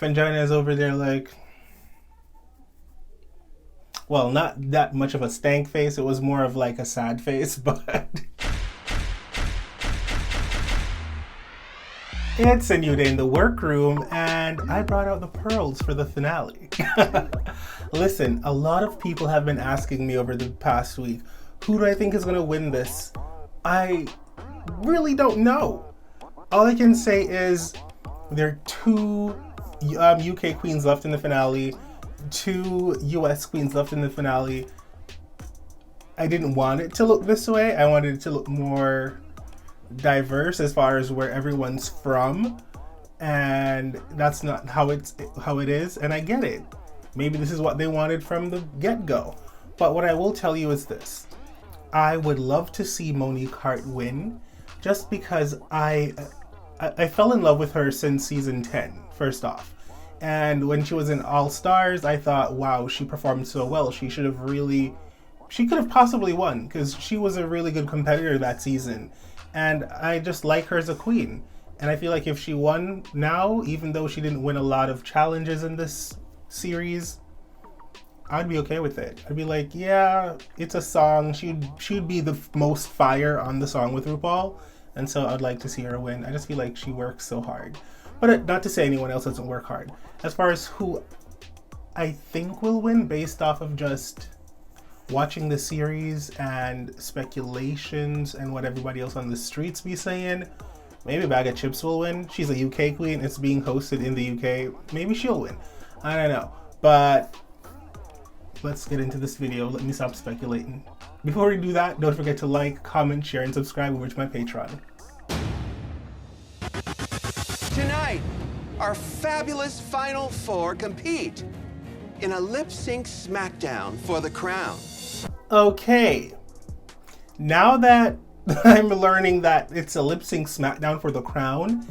Pangina is over there like, well, not that much of a stank face. It was more of like a sad face, but it's a new day in the workroom, and I brought out the pearls for the finale. Listen, a lot of people have been asking me over the past week, who do I think is going to win this? I really don't know. All I can say is there are two UK queens left in the finale, two US queens left in the finale. I didn't want it to look this way. I wanted it to look more diverse as far as where everyone's from, and that's not how it is, and I get it. Maybe this is what they wanted from the get-go. But what I will tell you is this. I would love to see Monique Hart win, just because I fell in love with her since season 10, first off. And when she was in All Stars, I thought, wow, she performed so well. She could have possibly won, because she was a really good competitor that season. And I just like her as a queen. And I feel like if she won now, even though she didn't win a lot of challenges in this series, I'd be okay with it. I'd be like, yeah, it's a song. She'd be the most fire on the song with RuPaul. And so I'd like to see her win. I just feel like she works so hard. But not to say anyone else doesn't work hard. As far as who I think will win based off of just watching the series and speculations and what everybody else on the streets be saying, maybe Bag of Chips will win. She's a UK queen. It's being hosted in the UK. Maybe she'll win. I don't know. But let's get into this video. Let me stop speculating. Before we do that, don't forget to like, comment, share, and subscribe over to my Patreon. Tonight, our fabulous Final Four compete in a lip-sync smackdown for the crown. Okay, now that I'm learning that it's a lip-sync smackdown for the crown,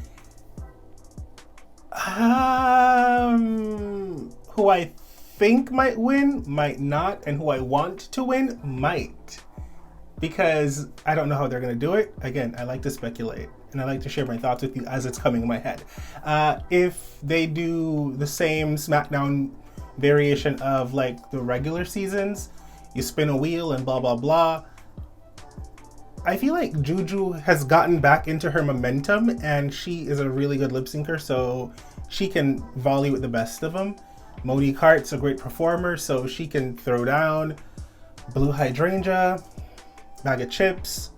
who I think might win, might not, and who I want to win, might. Because I don't know how they're going to do it. Again, I like to speculate, and I like to share my thoughts with you as it's coming in my head. If they do the same smackdown variation of like the regular seasons, you spin a wheel and blah, blah, blah. I feel like Juju has gotten back into her momentum, and she is a really good lip syncer, so she can volley with the best of them. Monique Hart's a great performer, so she can throw down. Blue Hydrangea, Bag of Chips.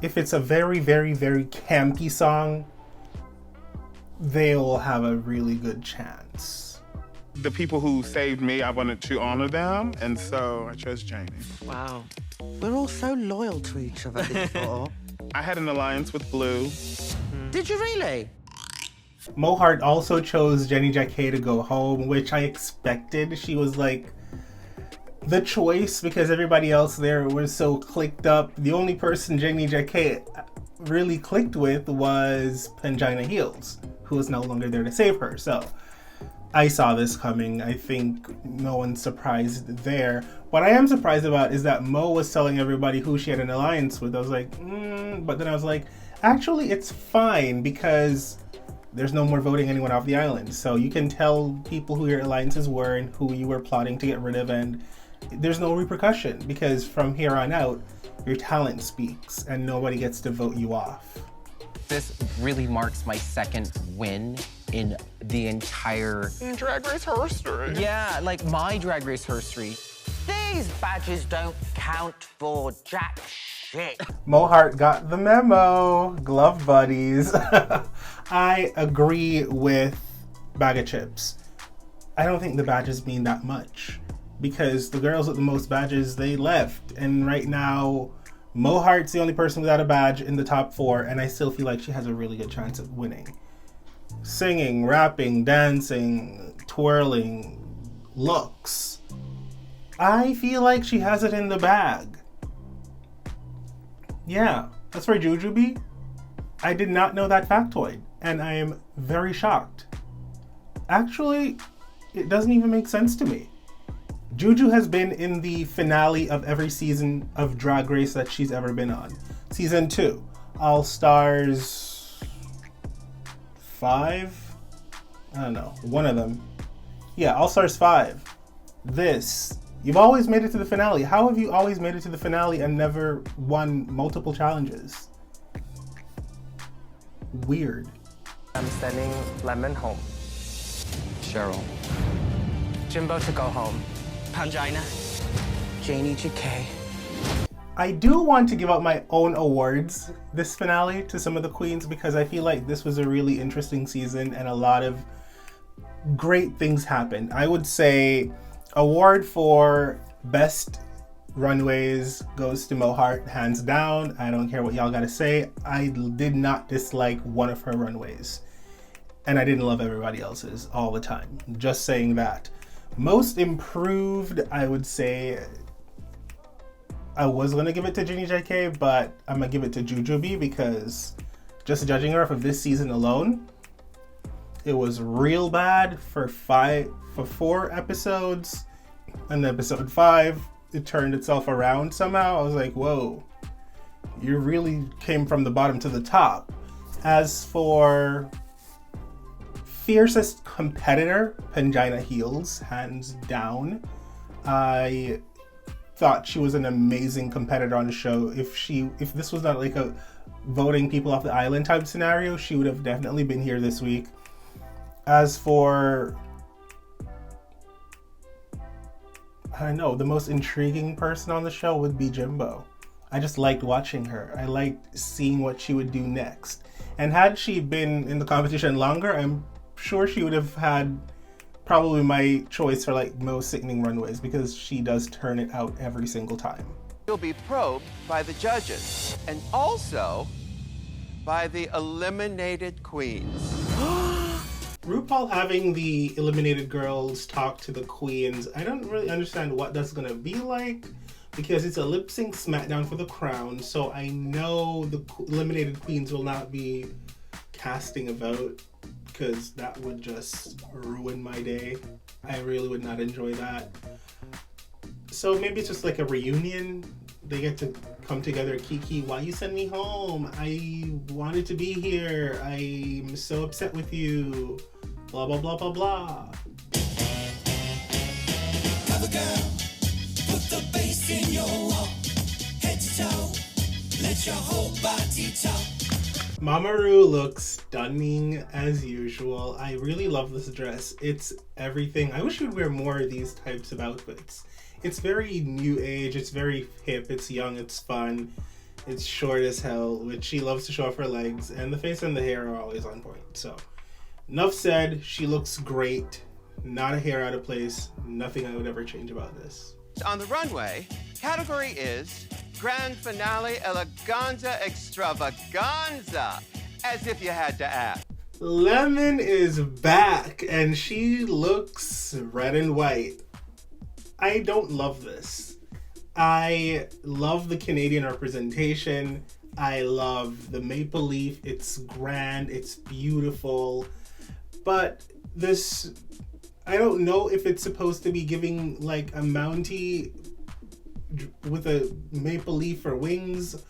If it's a very, very, very campy song, they'll have a really good chance. The people who saved me, I wanted to honor them, and so I chose Jamie. Wow. We're all so loyal to each other before. I had an alliance with Blue. Did you really? Mo Hart also chose Jenny Jacquet to go home, which I expected. She was like the choice because everybody else there was so clicked up. The only person Jenny Jacquet really clicked with was Pangina Heels, who is no longer there to save her. So I saw this coming. I think no one's surprised there. What I am surprised about is that Mo was telling everybody who she had an alliance with. I was like, but then I was like, actually, it's fine because there's no more voting anyone off the island. So you can tell people who your alliances were and who you were plotting to get rid of, and there's no repercussion because from here on out, your talent speaks and nobody gets to vote you off. This really marks my second win in the entire Drag Race history. Yeah, like my Drag Race history. These badges don't count for jack shit. Mo Hart got the memo. Glove buddies. I agree with Bag of Chips. I don't think the badges mean that much because the girls with the most badges, they left. And right now, Mo Hart's the only person without a badge in the top 4, and I still feel like she has a really good chance of winning. Singing, rapping, dancing, twirling, looks. I feel like she has it in the bag. Yeah, that's where Juju be. I did not know that factoid, and I am very shocked. Actually, it doesn't even make sense to me. Juju has been in the finale of every season of Drag Race that she's ever been on. Season 2, All Stars 5, I don't know, one of them. Yeah, All Stars 5. You've always made it to the finale. How have you always made it to the finale and never won multiple challenges? Weird. I'm sending Lemon home. Cheryl. Jimbo to go home. Pangina. Janie GK. I do want to give out my own awards this finale to some of the queens because I feel like this was a really interesting season and a lot of great things happened. I would say award for best runways goes to Mohart, hands down. I don't care what y'all gotta say. I did not dislike one of her runways. And I didn't love everybody else's all the time. Just saying that. Most improved, I would say, I was gonna give it to Ginny JK, but I'm gonna give it to Jujubee because just judging her off of this season alone, it was real bad for 4 episodes. And episode 5, it turned itself around somehow. I was like, whoa, you really came from the bottom to the top. As for fiercest competitor, Pangina Heels, hands down. I thought she was an amazing competitor on the show. If this was not like a voting people off the island type scenario, she would have definitely been here this week. As for, I don't know, the most intriguing person on the show would be Jimbo. I just liked watching her. I liked seeing what she would do next. And had she been in the competition longer, I'm sure she would have had probably my choice for like most sickening runways because she does turn it out every single time. You'll be probed by the judges and also by the eliminated queens. RuPaul having the eliminated girls talk to the queens, I don't really understand what that's gonna be like because it's a lip sync smackdown for the crown, so I know the eliminated queens will not be casting a vote because that would just ruin my day. I really would not enjoy that. So maybe it's just like a reunion. They get to come together. Kiki, why you send me home? I wanted to be here. I'm so upset with you. Blah, blah, blah, blah, blah. Have a girl, put the bass in your walk, head to toe, let your whole body talk. Mama Ru looks stunning as usual. I really love this dress. It's everything. I wish you would wear more of these types of outfits. It's very new age, it's very hip, it's young, it's fun, it's short as hell, which she loves to show off her legs, and the face and the hair are always on point. So, enough said, she looks great, not a hair out of place, nothing I would ever change about this. On the runway, category is Grand Finale Eleganza Extravaganza, as if you had to ask. Lemon is back, and she looks red and white. I don't love this. I love the Canadian representation. I love the maple leaf. It's grand. It's beautiful. But this, I don't know if it's supposed to be giving like a Mountie with a maple leaf for wings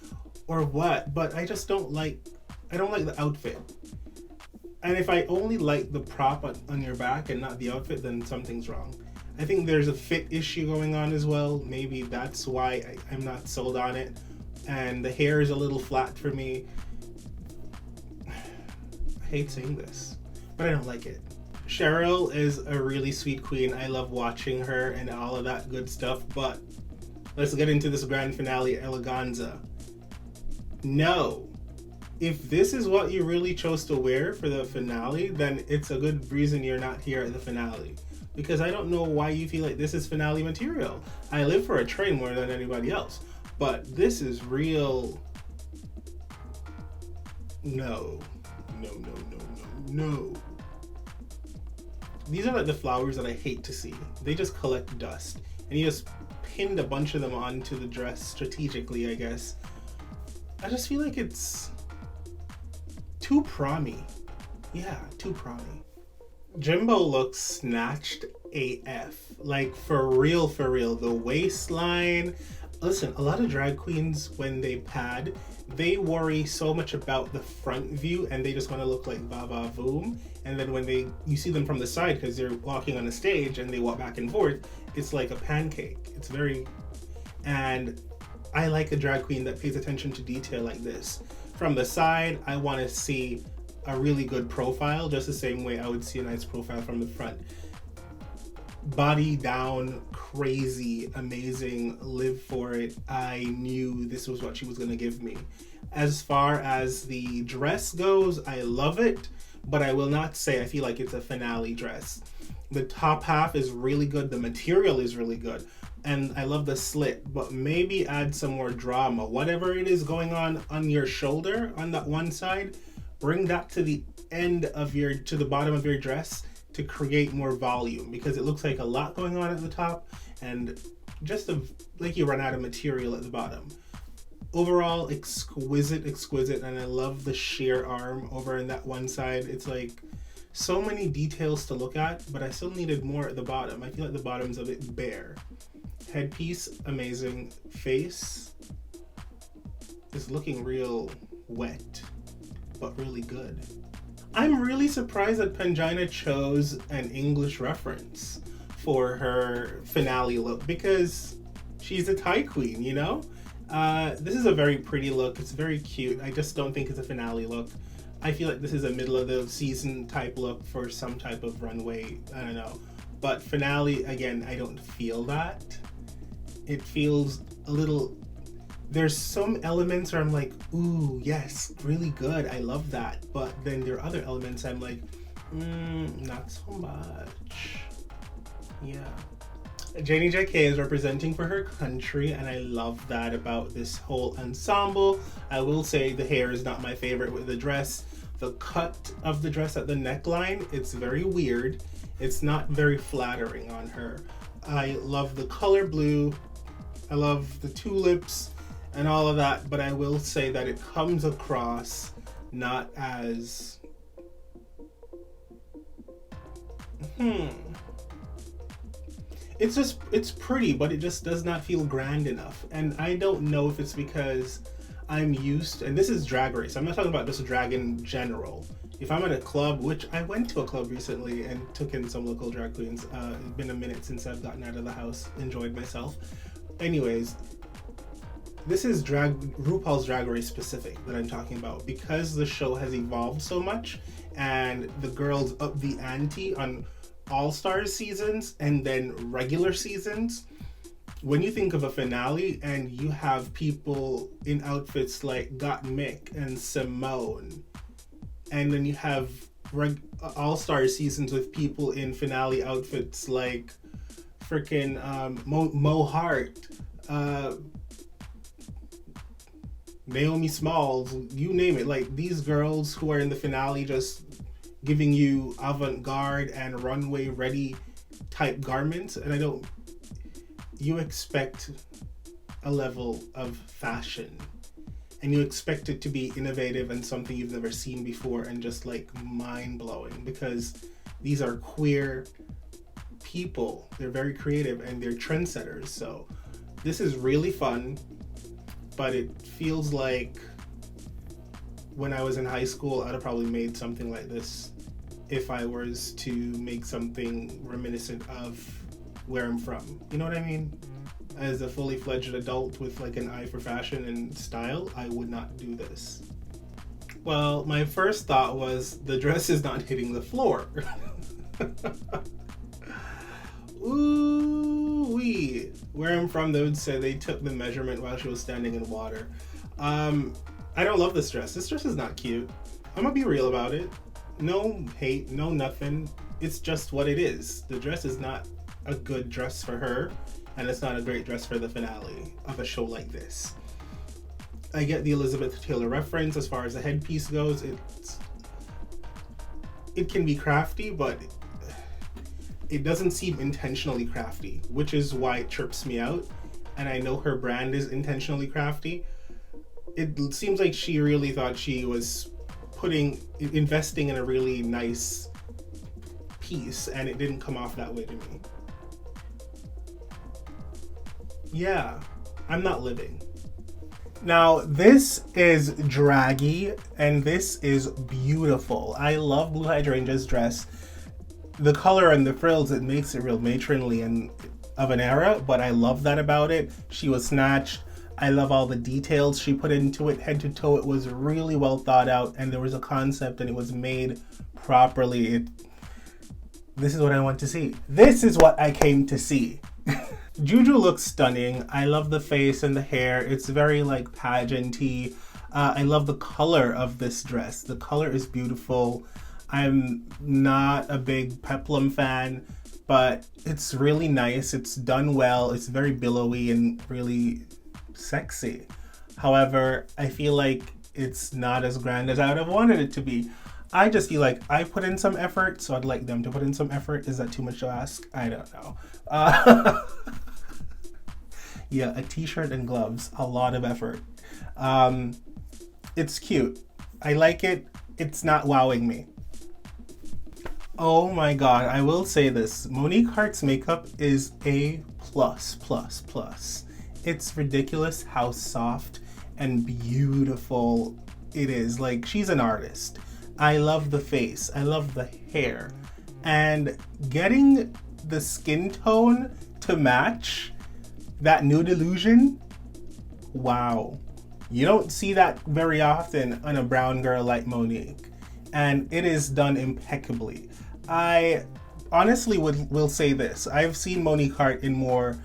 or what. But I just don't like, I don't like the outfit. And if I only like the prop on your back and not the outfit, then something's wrong. I think there's a fit issue going on as well. Maybe that's why I'm not sold on it. And the hair is a little flat for me. I hate saying this, but I don't like it. Cheryl is a really sweet queen. I love watching her and all of that good stuff, but let's get into this grand finale eleganza. No. If this is what you really chose to wear for the finale, then it's a good reason you're not here at the finale. Because I don't know why you feel like this is finale material. I live for a train more than anybody else. But this is real... No. No. These are like the flowers that I hate to see. They just collect dust. And you just pinned a bunch of them onto the dress strategically, I guess. I just feel like it's too prommy. Yeah, too prommy. Jimbo looks snatched AF. Like, for real. The waistline, Listen, a lot of drag queens, when they pad, they worry so much about the front view and they just want to look like Baba Voom. And then when you see them from the side because they're walking on a stage and they walk back and forth, it's like a pancake. And I like a drag queen that pays attention to detail like this. From the side, I want to see a really good profile, just the same way I would see a nice profile from the front. Body down, crazy, amazing, live for it. I knew this was what she was going to give me. As far as the dress goes, I love it, but I will not say I feel like it's a finale dress. The top half is really good, the material is really good, and I love the slit, but maybe add some more drama. Whatever it is going on your shoulder on that one side, bring that to the to the bottom of your dress to create more volume, because it looks like a lot going on at the top and just like you run out of material at the bottom. Overall, exquisite, and I love the sheer arm over in that one side. It's like so many details to look at, but I still needed more at the bottom. I feel like the bottom's a bit bare. Headpiece, amazing. Face is looking real wet, but really good. I'm really surprised that Pangina chose an English reference for her finale look, because she's a Thai queen, you know? This is a very pretty look. It's very cute. I just don't think it's a finale look. I feel like this is a middle of the season type look for some type of runway. I don't know. But finale, again, I don't feel that. It feels a little... There's some elements where I'm like, ooh, yes, really good. I love that. But then there are other elements I'm like, not so much. Yeah. Janie JK is representing for her country, and I love that about this whole ensemble. I will say the hair is not my favorite with the dress. The cut of the dress at the neckline, it's very weird. It's not very flattering on her. I love the color blue. I love the tulips and all of that, but I will say that it comes across not as... It's pretty, but it just does not feel grand enough. And I don't know if it's because I'm used, and this is Drag Race. I'm not talking about just drag in general. If I'm at a club, which I went to a club recently and took in some local drag queens. It's been a minute since I've gotten out of the house, enjoyed myself. Anyways, this is RuPaul's Drag Race specific that I'm talking about, because the show has evolved so much and the girls up the ante on All-Stars seasons and then regular seasons. When you think of a finale and you have people in outfits like Gottmik and Simone, and then you have All-Star seasons with people in finale outfits like freaking Mo Hart, Naomi Smalls, you name it. Like, these girls who are in the finale just giving you avant-garde and runway ready type garments, and you expect a level of fashion and you expect it to be innovative and something you've never seen before and just like mind-blowing, because these are queer people. They're very creative and they're trendsetters. So this is really fun, but it feels like when I was in high school, I'd have probably made something like this if I was to make something reminiscent of where I'm from. You know what I mean? As a fully fledged adult with like an eye for fashion and style, I would not do this. Well, my first thought was the dress is not hitting the floor. Ooh-wee. Where I'm from, they would say they took the measurement while she was standing in water. I don't love this dress. This dress is not cute. I'm gonna be real about it. No hate, no nothing. It's just what it is. The dress is not a good dress for her, and it's not a great dress for the finale of a show like this. I get the Elizabeth Taylor reference as far as the headpiece goes. It can be crafty, but it doesn't seem intentionally crafty, which is why it trips me out. And I know her brand is intentionally crafty. It seems like she really thought she was investing in a really nice piece, and it didn't come off that way to me. Yeah, I'm not living. Now, this is draggy, and this is beautiful. I love Blue Hydrangea's dress. The color and the frills, it makes it real matronly and of an era, but I love that about it. She was snatched. I love all the details she put into it, head to toe. It was really well thought out, and there was a concept, and it was made properly. This is what I want to see. This is what I came to see. Juju looks stunning. I love the face and the hair. It's very like pageant-y. I love the color of this dress. The color is beautiful. I'm not a big peplum fan, but it's really nice. It's done well. It's very billowy and really sexy. However, I feel like it's not as grand as I would have wanted it to be. I just feel like I put in some effort, so I'd like them to put in some effort. Is that too much to ask? I don't know. Yeah, a t-shirt and gloves, a lot of effort. It's cute. I like it. It's not wowing me. Oh my god, I will say this. Monique Hart's makeup is A++++. It's ridiculous how soft and beautiful it is. Like, she's an artist. I love the face. I love the hair. And getting the skin tone to match that nude illusion, wow. You don't see that very often on a brown girl like Monique. And it is done impeccably. I honestly will say this. I've seen Monique Hart in more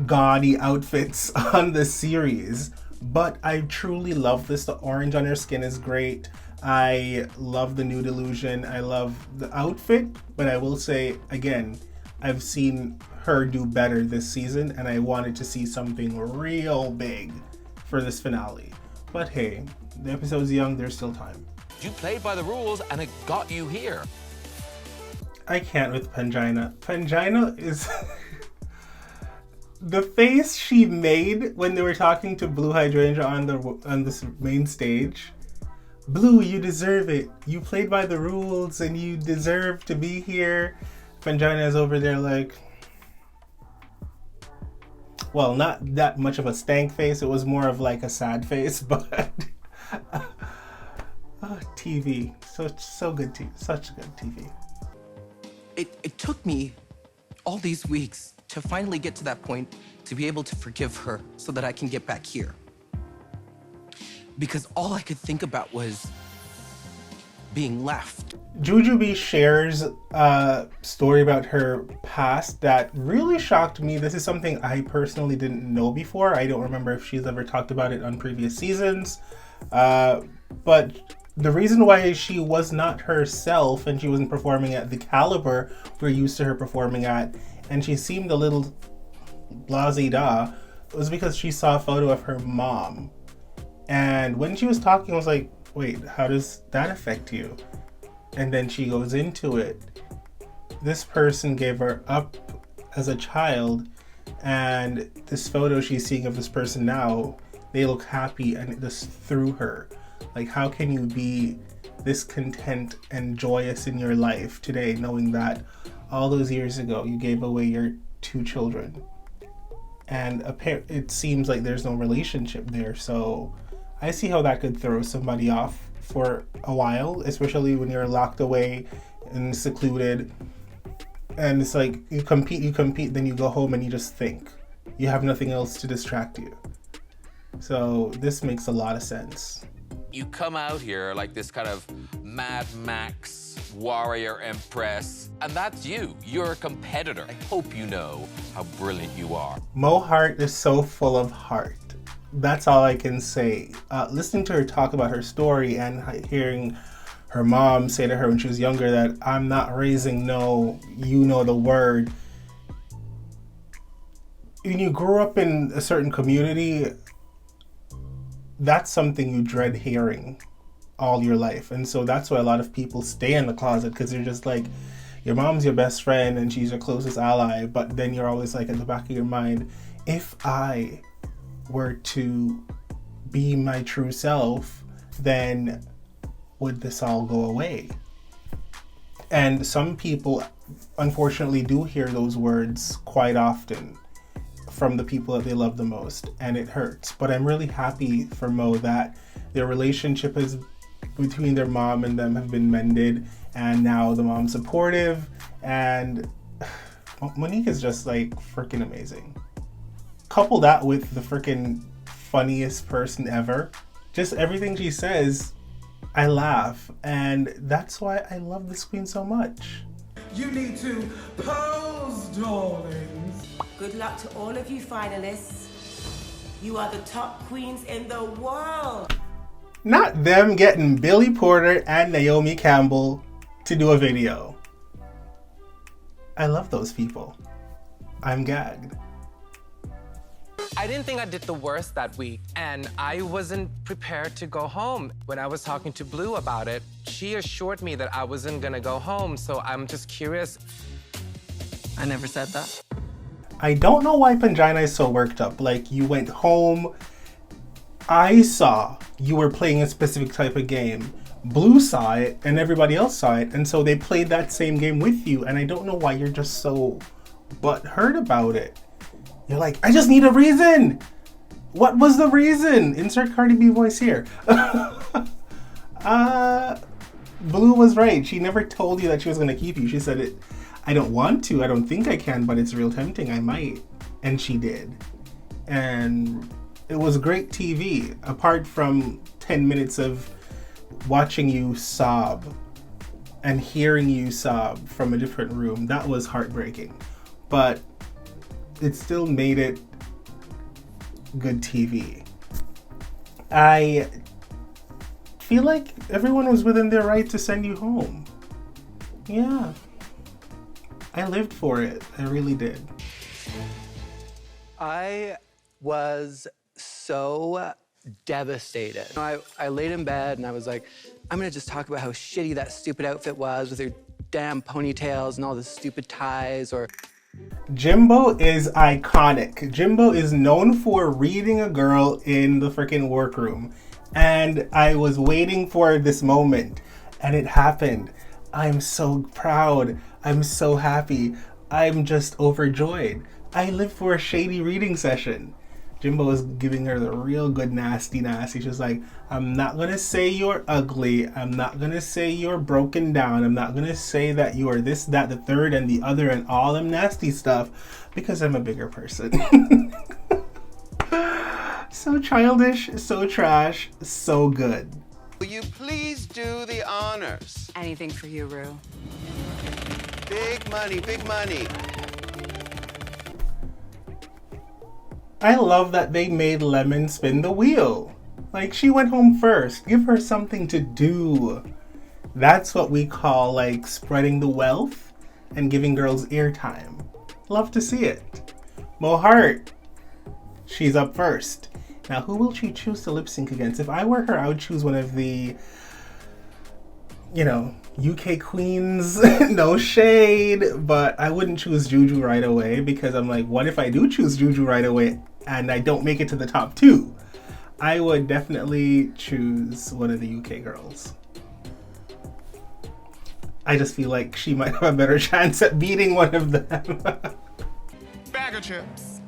gaudy outfits on the series, but I truly love this. The orange on her skin is great. I love the nude illusion. I love the outfit, but I will say again, I've seen her do better this season, and I wanted to see something real big for this finale. But hey, the episode's young, there's still time. You played by the rules and it got you here. I can't with Pangina. Pangina is the face she made when they were talking to Blue Hydrangea on this main stage. Blue, you deserve it. You played by the rules and you deserve to be here. Pangina is over there like, well, not that much of a stank face. It was more of like a sad face, but TV. So good TV. Such good TV. It took me all these weeks to finally get to that point to be able to forgive her so that I can get back here. Because all I could think about was being left. Jujubee shares a story about her past that really shocked me. This is something I personally didn't know before. I don't remember if she's ever talked about it on previous seasons. But the reason why she was not herself and she wasn't performing at the caliber we're used to her performing at, and she seemed a little blasé-da, was because she saw a photo of her mom. And when she was talking, I was like, wait, how does that affect you? And then she goes into it. This person gave her up as a child, and this photo she's seeing of this person now, they look happy and it just threw her. Like, how can you be this content and joyous in your life today, knowing that all those years ago you gave away your 2 children? And it seems like there's no relationship there. So I see how that could throw somebody off for a while, especially when you're locked away and secluded. And it's like you compete, then you go home and you just think. You have nothing else to distract you. So this makes a lot of sense. You come out here like this kind of Mad Max warrior empress, and that's you. You're a competitor. I hope you know how brilliant you are. Mo Hart is so full of heart. That's all I can say. Listening to her talk about her story and hearing her mom say to her when she was younger that I'm not raising no, you know the word. When you grew up in a certain community, that's something you dread hearing all your life. And so that's why a lot of people stay in the closet, because they're just like, your mom's your best friend and she's your closest ally, but then you're always like, in the back of your mind, if I were to be my true self, then would this all go away? And some people unfortunately do hear those words quite often from the people that they love the most, and it hurts. But I'm really happy for Mo that their relationship is between their mom and them have been mended, and now the mom's supportive, and Monique is just like freaking amazing. Couple that with the freaking funniest person ever. Just everything she says, I laugh, and that's why I love this queen so much. You need to pose, darlings. Good luck to all of you finalists. You are the top queens in the world. Not them getting Billy Porter and Naomi Campbell to do a video. I love those people. I'm gagged. I didn't think I did the worst that week, and I wasn't prepared to go home. When I was talking to Blue about it, she assured me that I wasn't gonna go home, so I'm just curious. I never said that. I don't know why Pangina is so worked up. Like, you went home, I saw you were playing a specific type of game. Blue saw it, and everybody else saw it, and so they played that same game with you, and I don't know why you're just so butthurt about it. You're like, I just need a reason! What was the reason? Insert Cardi B voice here. Blue was right. She never told you that she was gonna keep you. She said it, I don't want to, I don't think I can, but it's real tempting, I might. And she did. And it was great TV, apart from 10 minutes of watching you sob and hearing you sob from a different room. That was heartbreaking. But it still made it good TV. I feel like everyone was within their right to send you home. Yeah. I lived for it. I really did. I was so devastated. I laid in bed and I was like, I'm gonna just talk about how shitty that stupid outfit was with her damn ponytails and all the stupid ties, or... Jimbo is iconic. Jimbo is known for reading a girl in the freaking workroom. And I was waiting for this moment, and it happened. I'm so proud. I'm so happy. I'm just overjoyed. I live for a shady reading session. Jimbo is giving her the real good nasty. She's like, I'm not gonna say you're ugly. I'm not gonna say you're broken down. I'm not gonna say that you are this, that, the third, and the other, and all them nasty stuff, because I'm a bigger person. So childish, so trash, so good. Will you please do the honors? Anything for you, Rue. Big money, big money. I love that they made Lemon spin the wheel. Like, she went home first. Give her something to do. That's what we call, like, spreading the wealth and giving girls airtime. Love to see it. Mo Hart, she's up first. Now, who will she choose to lip sync against? If I were her, I would choose one of the, you know, UK queens. No shade, but I wouldn't choose Juju right away, because I'm like, what if I do choose Juju right away and I don't make it to the top 2? I would definitely choose one of the UK girls. I just feel like she might have a better chance at beating one of them. Bag of chips.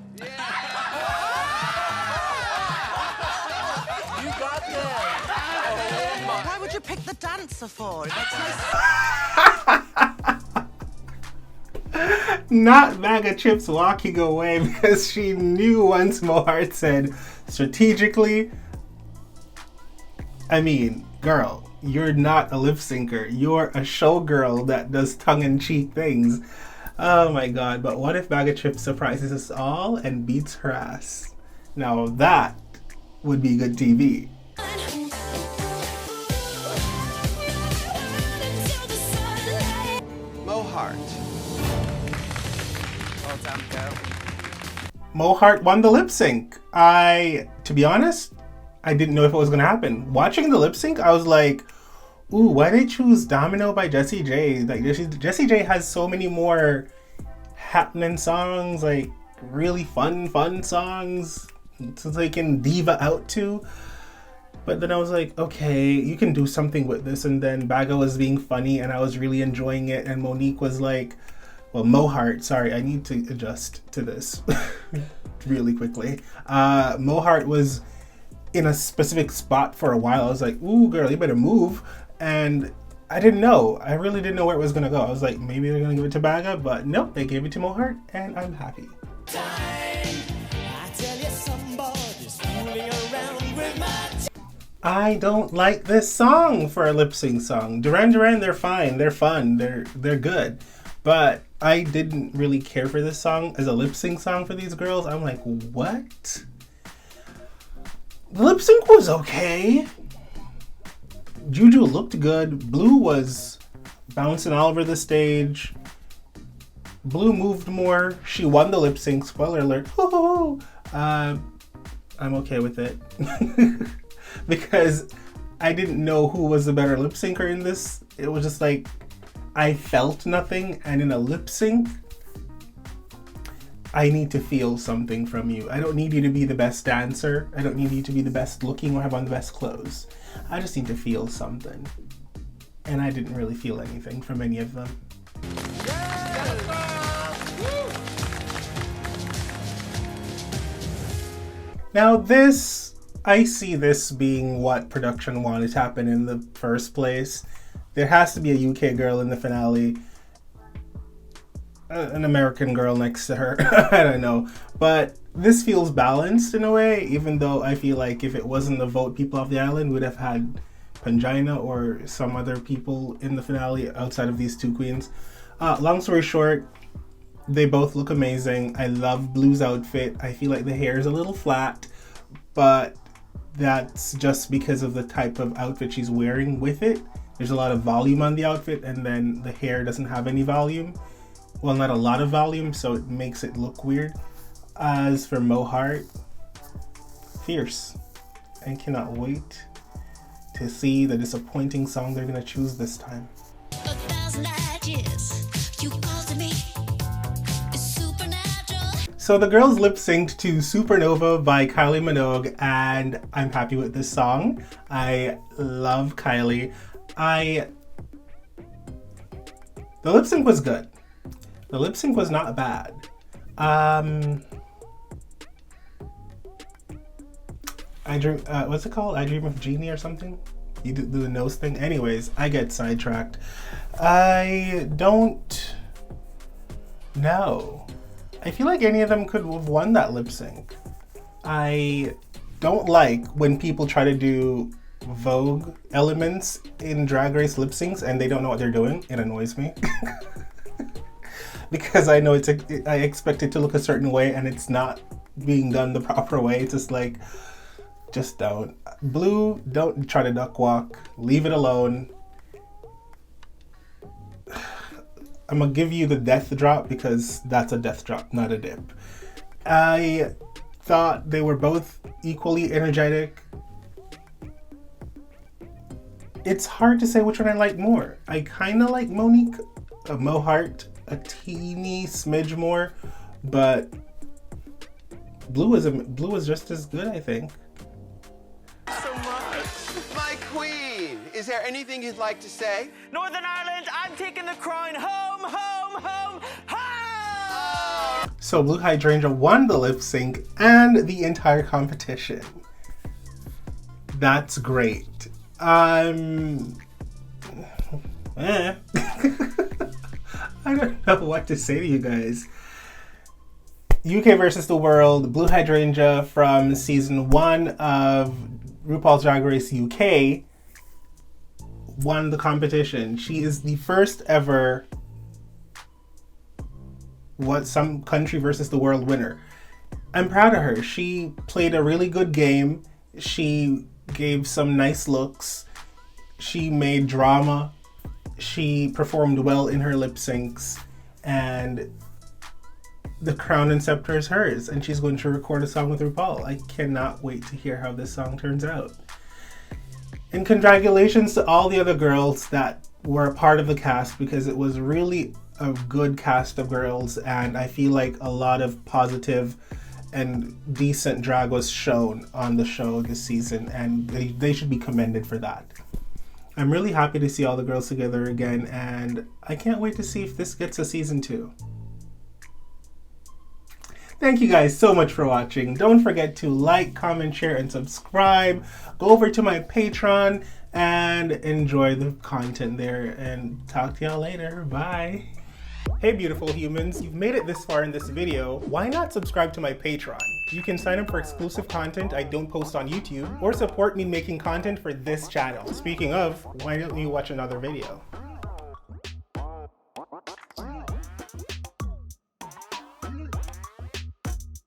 Why would you pick the dancer for? It makes no Not Bag of Chips walking away, because she knew once Mo Hart said strategically, I mean, girl, you're not a lip syncer. You're a showgirl that does tongue-in-cheek things. Oh my god, but what if Bag of Chips surprises us all and beats her ass? Now that would be good TV. Mo Hart. Well done, girl. Mo Hart won the lip sync. To be honest, I didn't know if it was gonna happen. Watching the lip sync, I was like, ooh, why did they choose Domino by Jessie J? Like, Jessie J has so many more happening songs, like really fun songs so they can diva out to. But then I was like, okay, you can do something with this. And then Baga was being funny and I was really enjoying it. And Monique was like well, Mohart, sorry, I need to adjust to this really quickly. Mohart was in a specific spot for a while. I was like, ooh, girl, you better move. And I didn't know. I really didn't know where it was going to go. I was like, maybe they're going to give it to Baga, but nope, they gave it to Mohart, and I'm happy. I don't like this song for a lip sync song. Duran Duran, they're fine, they're fun, they're good. But I didn't really care for this song as a lip sync song for these girls. I'm like, what? The lip sync was okay. Juju looked good. Blue was bouncing all over the stage. Blue moved more. She won the lip sync. Spoiler alert. I'm okay with it. Because I didn't know who was the better lip syncer in this. It was just like, I felt nothing. And in a lip sync, I need to feel something from you. I don't need you to be the best dancer. I don't need you to be the best looking or have on the best clothes. I just need to feel something. And I didn't really feel anything from any of them. Now this, I see this being what production wanted to happen in the first place. There has to be a UK girl in the finale. An American girl next to her. I don't know. But this feels balanced in a way, even though I feel like if it wasn't the vote people off the island, we would have had Pangina or some other people in the finale outside of these two queens. Long story short, they both look amazing. I love Blue's outfit. I feel like the hair is a little flat, but that's just because of the type of outfit she's wearing with it. There's a lot of volume on the outfit, and then the hair doesn't have any volume. Well, not a lot of volume, so it makes it look weird. As for Mohart, fierce. I cannot wait to see the disappointing song they're gonna choose this time. So the girls lip synced to Supernova by Kylie Minogue, and I'm happy with this song. I love Kylie. The lip sync was good. The lip sync was not bad. What's it called? I Dream of Jeannie or something? You do the nose thing? Anyways, I get sidetracked. I don't know. I feel like any of them could have won that lip sync. I don't like when people try to do Vogue elements in Drag Race lip syncs and they don't know what they're doing. It annoys me. Because I know I expect it to look a certain way and it's not being done the proper way. It's just like, just don't. Blue, don't try to duck walk. Leave it alone. I'm gonna give you the death drop because that's a death drop, not a dip. I thought they were both equally energetic. It's hard to say which one I like more. I kind of like Mohart a teeny smidge more, but Blue is just as good, I think. So much. My queen, is there anything you'd like to say? Northern Ireland, I'm taking the crown home, home, home, home! So Blue Hydrangea won the lip sync and the entire competition. That's great. I don't know what to say to you guys. UK versus the World, Blue Hydrangea from season 1 of RuPaul's Drag Race UK won the competition. She is the first ever some country versus the world winner. I'm proud of her. She played a really good game. She gave some nice looks. She made drama. She performed well in her lip syncs, and the crown and scepter is hers, and she's going to record a song with RuPaul. I cannot wait to hear how this song turns out. And congratulations to all the other girls that were a part of the cast, because it was really a good cast of girls, and I feel like a lot of positive and decent drag was shown on the show this season, and they should be commended for that. I'm really happy to see all the girls together again, and I can't wait to see if this gets a season 2. Thank you guys so much for watching. Don't forget to like, comment, share, and subscribe. Go over to my Patreon and enjoy the content there, and talk to y'all later. Bye. Hey beautiful humans, you've made it this far in this video. Why not subscribe to my Patreon? You can sign up for exclusive content I don't post on YouTube, or support me making content for this channel. Speaking of, why don't you watch another video?